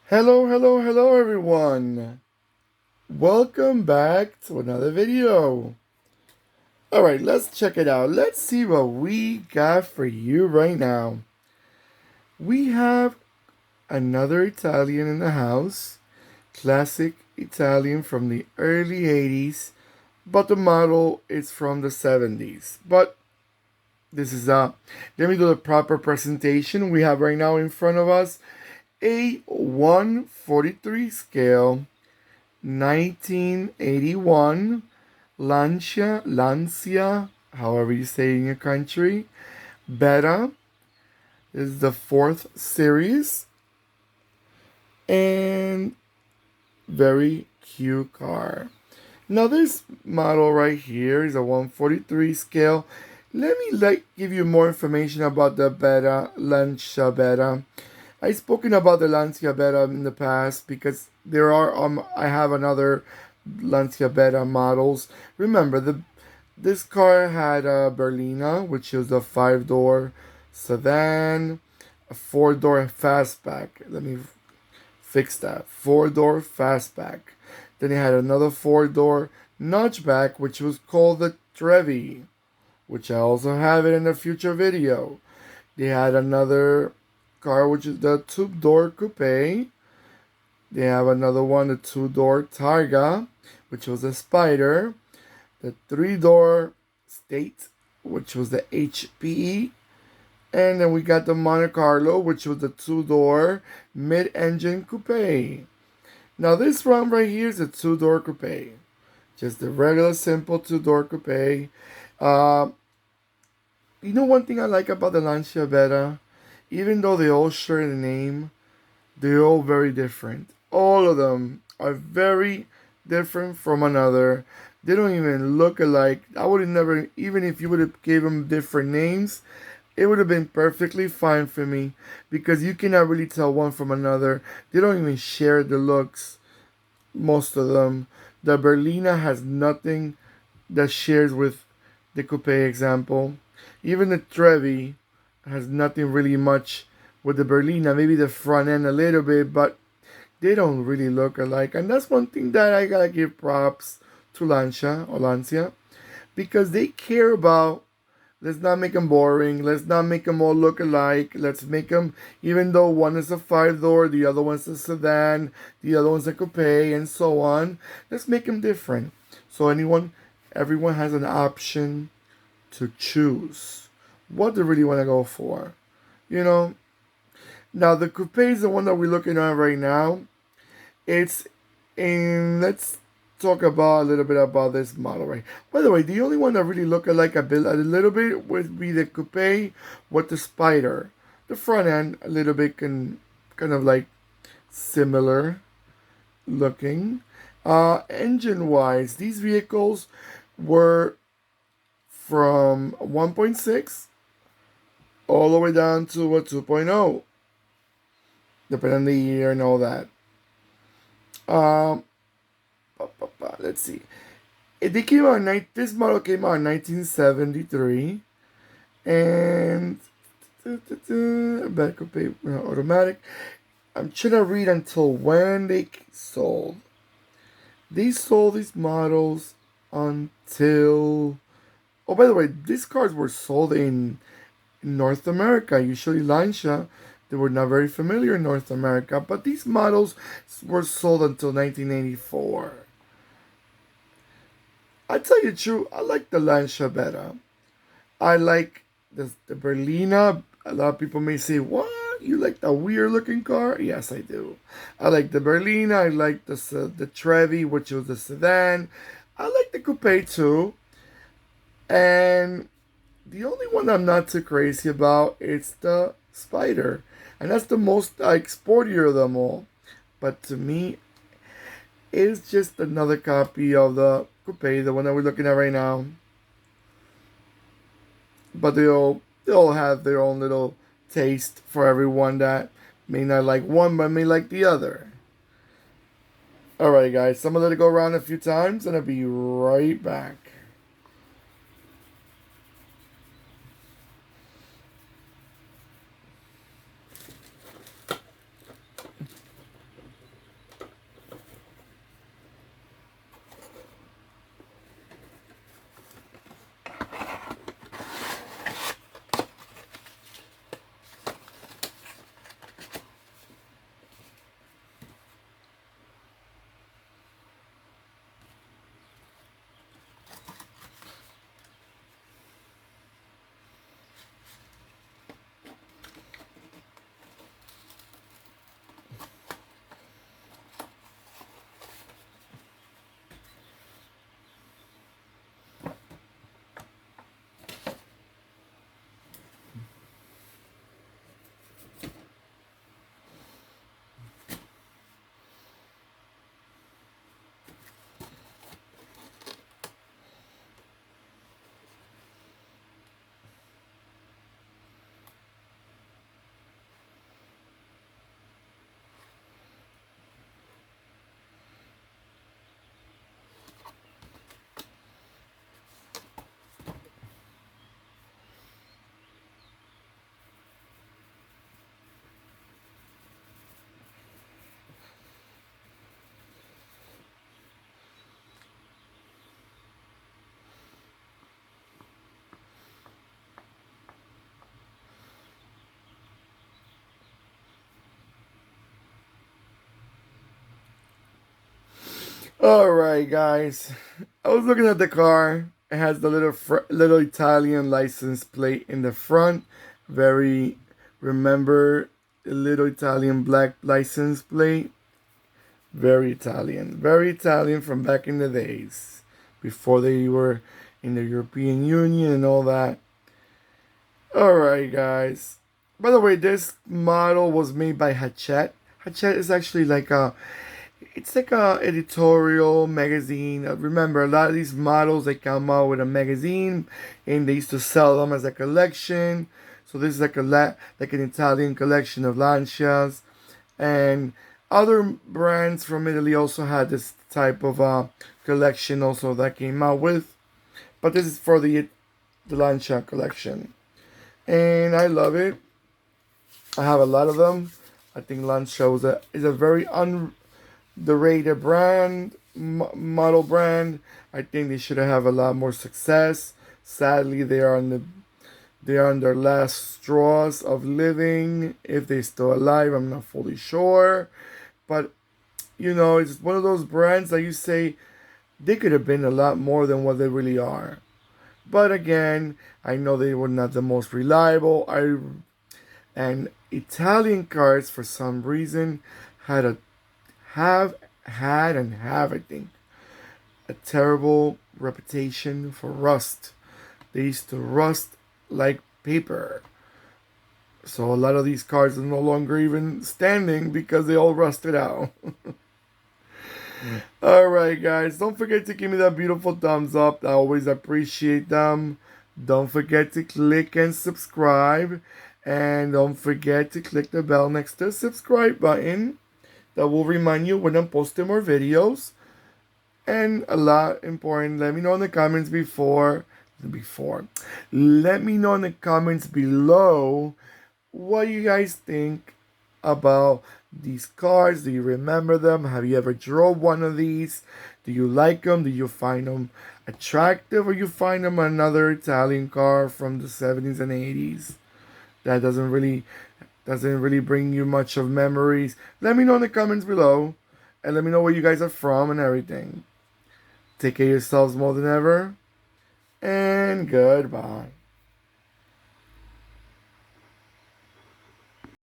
Hello, hello, hello everyone. Welcome back to another video. Alright, let's check it out. Let's see what we got for you right now. We have another Italian in the house. Classic Italian from the early 80s. But the model is from the 70s. But this is let me do the proper presentation. We have right now in front of us a 143 scale 1981 Lancia, however you say it in your country. Beta is the fourth series, and very cute car. Now this model right here is a 143 scale. Let me give you more information about the Beta, Lancia Beta. I've spoken about the Lancia Beta in the past because there are I have another Lancia Beta models. Remember this car had a Berlina, which is a 5-door sedan, a 4-door fastback. Let me fix that. 4-door fastback. Then it had another 4-door notchback, which was called the Trevi, which I also have it in a future video. They had another car, which is the 2-door coupe. They have another one, the 2-door Targa, which was a Spider. The 3-door State, which was the HPE. And then we got the Monte Carlo, which was the 2-door mid-engine coupe. Now this one right here is a 2-door coupe. Just the regular simple 2-door coupe. You know one thing I like about the Lancia Beta? Even though they all share the name, they're all very different. All of them are very different from another. They don't even look alike. I would have never, even if you would have gave them different names, it would have been perfectly fine for me because you cannot really tell one from another. They don't even share the looks, most of them. The Berlina has nothing that shares with the coupe example. Even the Trevi has nothing really much with the Berlina. Maybe the front end a little bit, but they don't really look alike. And that's one thing that I gotta give props to Lancia, because they care about, let's not make them boring. Let's not make them all look alike. Let's make them, even though one is a 5-door, the other one's a sedan, the other one's a coupe, and so on. Let's make them different. So everyone has an option to choose what they really want to go for. You know, now the coupe is the one that we're looking at right now. It's in. Let's talk about a little bit about this model, right? By the way, the only one that really look alike a little bit would be the coupe with the Spider. The front end a little bit kind of like similar looking. Engine wise, these vehicles were from 1.6 all the way down to a 2.0, depending on the year and all that. Um, let's see. They came out. This model came out in 1973, and back up automatic. I'm trying to read until when they sold. They sold these models until. Oh, by the way, these cars were sold in North America. Usually Lancia, they were not very familiar in North America, but these models were sold until 1984. I tell you the truth, I like the Lancia better. I like the Berlina. A lot of people may say, "What? You like the weird looking car?" Yes, I do. I like the Berlina. I like the Trevi, which was the sedan. I like the coupe too. And the only one I'm not too crazy about is the Spider. And that's the most sportier of them all. But to me, it's just another copy of the coupe, the one that we're looking at right now. But they all have their own little taste for everyone that may not like one but may like the other. Alright guys, so I'm gonna let it go around a few times and I'll be right back. Alright, guys. I was looking at the car. It has the little Italian license plate in the front. Very, remember the little Italian black license plate? Very Italian. Very Italian from back in the days. Before they were in the European Union and all that. Alright, guys. By the way, this model was made by Hachette. Hachette is actually like a it's like a editorial magazine. Remember, a lot of these models they come out with a magazine, and they used to sell them as a collection. So this is like like an Italian collection of Lancias, and other brands from Italy also had this type of collection also that came out with. But this is for the Lancia collection, and I love it. I have a lot of them. I think Lancia is a very underrated brand, model brand. I think they should have a lot more success. Sadly, they are on their last straws of living. If they're still alive, I'm not fully sure. But it's one of those brands that you say they could have been a lot more than what they really are. But again, I know they were not the most reliable. And Italian cars, for some reason, had a have, I think, a terrible reputation for rust. They used to rust like paper. So a lot of these cars are no longer even standing because they all rusted out. Alright, guys, don't forget to give me that beautiful thumbs up. I always appreciate them. Don't forget to click and subscribe. And don't forget to click the bell next to the subscribe button. That will remind you when I'm posting more videos. And a lot important, let me know in the comments let me know in the comments below what you guys think about these cars. Do you remember them? Have you ever drove one of these? Do you like them? Do you find them attractive, or you find them another Italian car from the 70s and 80s that doesn't really bring you much of memories? Let me know in the comments below, and let me know where you guys are from and everything. Take care of yourselves more than ever, and goodbye.